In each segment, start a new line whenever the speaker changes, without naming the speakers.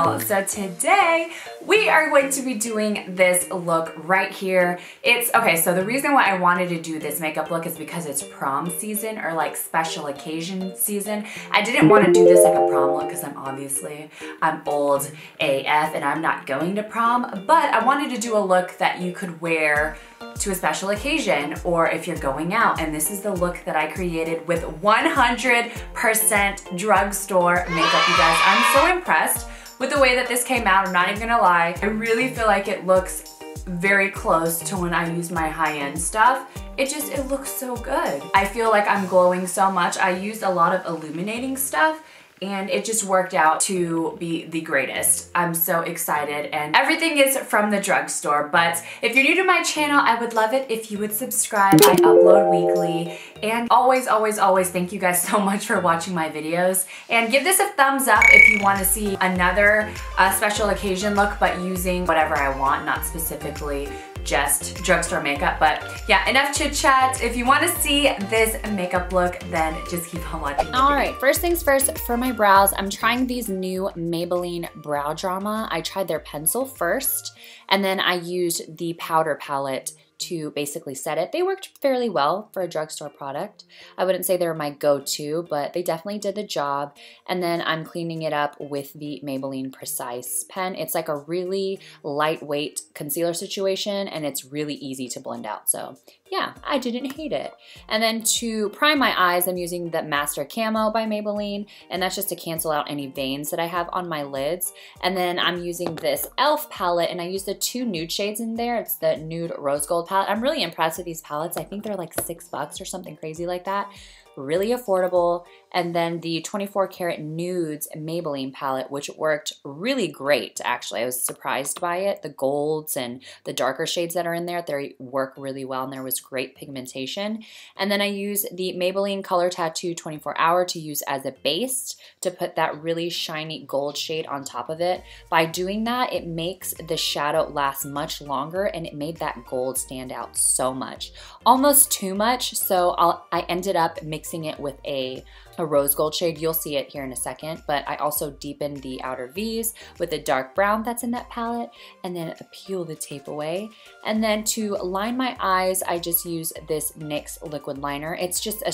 channel. So today we are going to be doing this look right here. Okay, so the reason why I wanted to do this makeup look is because it's prom season or like special occasion season. I didn't want to do this like a prom look because I'm old AF and I'm not going to prom, but I wanted to do a look that you could wear to a special occasion or if you're going out, and this is the look that I created with 100% drugstore makeup, you guys. I'm so impressed with the way that this came out, I'm not even gonna lie. I really feel like it looks very close to when I use my high-end stuff. It looks so good. I feel like I'm glowing so much. I used a lot of illuminating stuff and it just worked out to be the greatest. I'm so excited, and everything is from the drugstore. But if you're new to my channel, I would love it if you would subscribe. I upload weekly, and always, always, always thank you guys so much for watching my videos. And give this a thumbs up if you want to see another special occasion look, but using whatever I want, not specifically just drugstore makeup. But yeah, enough chit chat. If you want to see this makeup look, then just keep on watching.
All right, first things first, for my brows, I'm trying these new Maybelline Brow Drama. I tried their pencil first, and then I used the powder palette to basically set it. They worked fairly well for a drugstore product. I wouldn't say they were my go-to, but they definitely did the job. And then I'm cleaning it up with the Maybelline Precise pen. It's like a really lightweight concealer situation, and it's really easy to blend out. So yeah, I didn't hate it. And then to prime my eyes, I'm using the Master Camo by Maybelline, and that's just to cancel out any veins that I have on my lids. And then I'm using this e.l.f. palette, and I use the two nude shades in there. It's the Nude Rose Gold palette. I'm really impressed with these palettes. I think they're like $6 or something crazy like that. Really affordable. And then the 24 Karat Nudes Maybelline palette, which worked really great, actually. I was surprised by it. The golds and the darker shades that are in there, they work really well, and there was great pigmentation. And then I use the Maybelline Color Tattoo 24 Hour to use as a base to put that really shiny gold shade on top of it. By doing that, it makes the shadow last much longer, and it made that gold stand out so much. Almost too much, so I ended up mixing it with a rose gold shade. You'll see it here in a second, but I also deepened the outer V's with the dark brown that's in that palette, and then peel the tape away. And then to line my eyes, I just use this NYX liquid liner. It's just a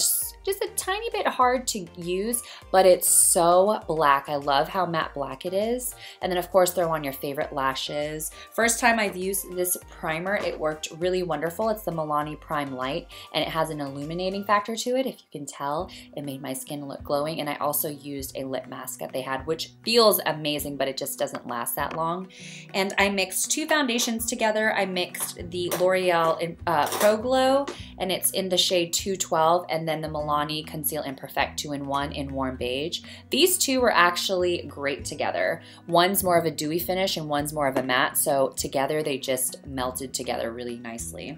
tiny bit hard to use, but it's so black. I love how matte black it is. And then of course throw on your favorite lashes. First time I've used this primer, it worked really wonderful. It's the Milani Prime Light, and it has an illuminating factor to it. If you can tell, it made my skin look glowing. And I also used a lip mask that they had, which feels amazing, but it just doesn't last that long. And I mixed two foundations together. I mixed the L'Oreal Pro Glow, and it's in the shade 212, and then the Milani Conceal and Perfect 2-in-1 in Warm Beige. These two were actually great together. One's more of a dewy finish and one's more of a matte, so together they just melted together really nicely.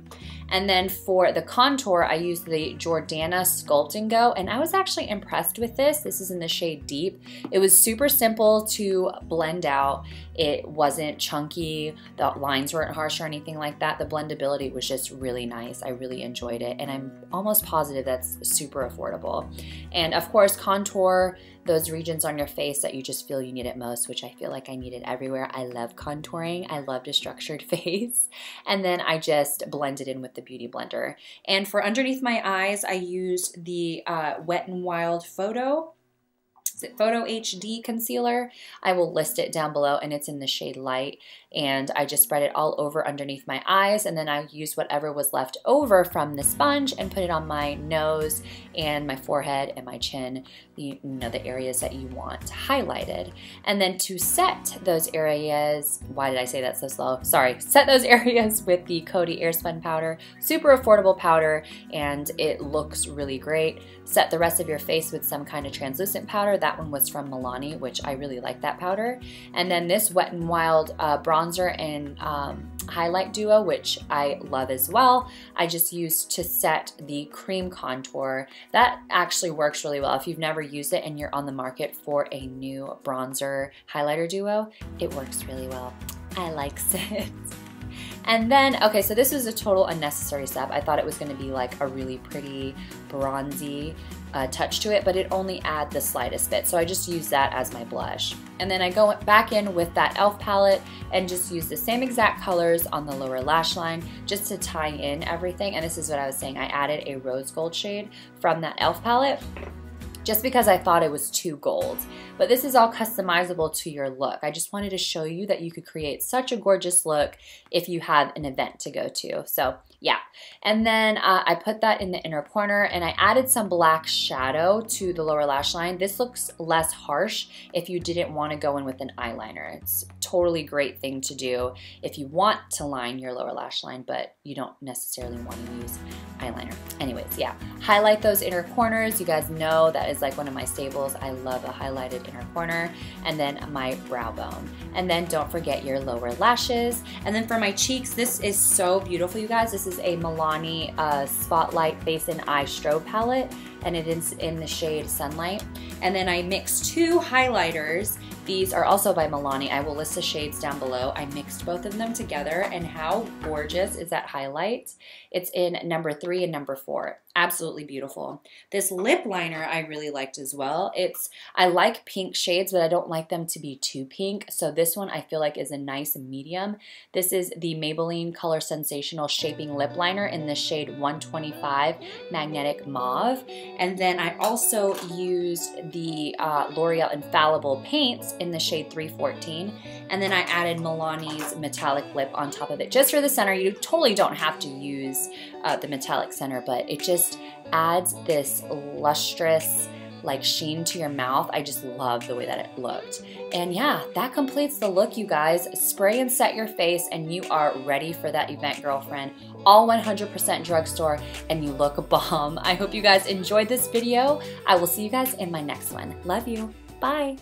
And then for the contour, I used the Jordana Sculpt and Go, and I was actually impressed with this. This is in the shade Deep. It was super simple to blend out. It wasn't chunky, the lines weren't harsh or anything like that. The blendability was just really nice. I really enjoyed it, and I'm almost positive that's super affordable. And of course, contour those regions on your face that you just feel you need it most, which I feel like I need it everywhere. I love contouring. I love a structured face. And then I just blend it in with the Beauty Blender. And for underneath my eyes, I used the Wet n Wild Photo HD concealer. I will list it down below, and it's in the shade Light. And I just spread it all over underneath my eyes, and then I used whatever was left over from the sponge and put it on my nose and my forehead and my chin, the areas that you want highlighted. And then to set those areas, why did I say that so slow? Sorry, set those areas with the Coty Airspun powder. Super affordable powder, and it looks really great. Set the rest of your face with some kind of translucent powder. That one was from Milani, which I really like that powder. And then this Wet n Wild bronzer and highlight duo, which I love as well, I just used to set the cream contour. That actually works really well. If you've never used it and you're on the market for a new bronzer highlighter duo, it works really well. I likes it. And then, okay, so this was a total unnecessary step. I thought it was gonna be like a really pretty bronzy touch to it, but it only adds the slightest bit. So I just use that as my blush. And then I go back in with that e.l.f. palette and just use the same exact colors on the lower lash line just to tie in everything. And this is what I was saying. I added a rose gold shade from that e.l.f. palette just because I thought it was too gold. But this is all customizable to your look. I just wanted to show you that you could create such a gorgeous look if you had an event to go to. So yeah, and then I put that in the inner corner and I added some black shadow to the lower lash line. This looks less harsh if you didn't want to go in with an eyeliner. It's totally great thing to do if you want to line your lower lash line, but you don't necessarily want to use eyeliner. Anyways, yeah, highlight those inner corners. You guys know that is like one of my staples. I love a highlighted inner corner. And then my brow bone. And then don't forget your lower lashes. And then for my cheeks, this is so beautiful, you guys. This is a Milani Spotlight Face and Eye Strobe palette, and it is in the shade Sunlight. And then I mixed two highlighters. These are also by Milani. I will list the shades down below. I mixed both of them together, and how gorgeous is that highlight? It's in number 3 and number 4. Absolutely beautiful. This lip liner I really liked as well. I like pink shades, but I don't like them to be too pink. So this one I feel like is a nice medium. This is the Maybelline Color Sensational Shaping Lip Liner in the shade 125 Magnetic Mauve. And then I also used the L'Oreal Infallible Paints in the shade 314. And then I added Milani's metallic lip on top of it just for the center. You totally don't have to use the metallic center, but it just adds this lustrous like sheen to your mouth. I just love the way that it looked. And yeah, that completes the look, you guys. Spray and set your face and you are ready for that event, girlfriend. All 100% drugstore and you look bomb. I hope you guys enjoyed this video. I will see you guys in my next one. Love you. Bye.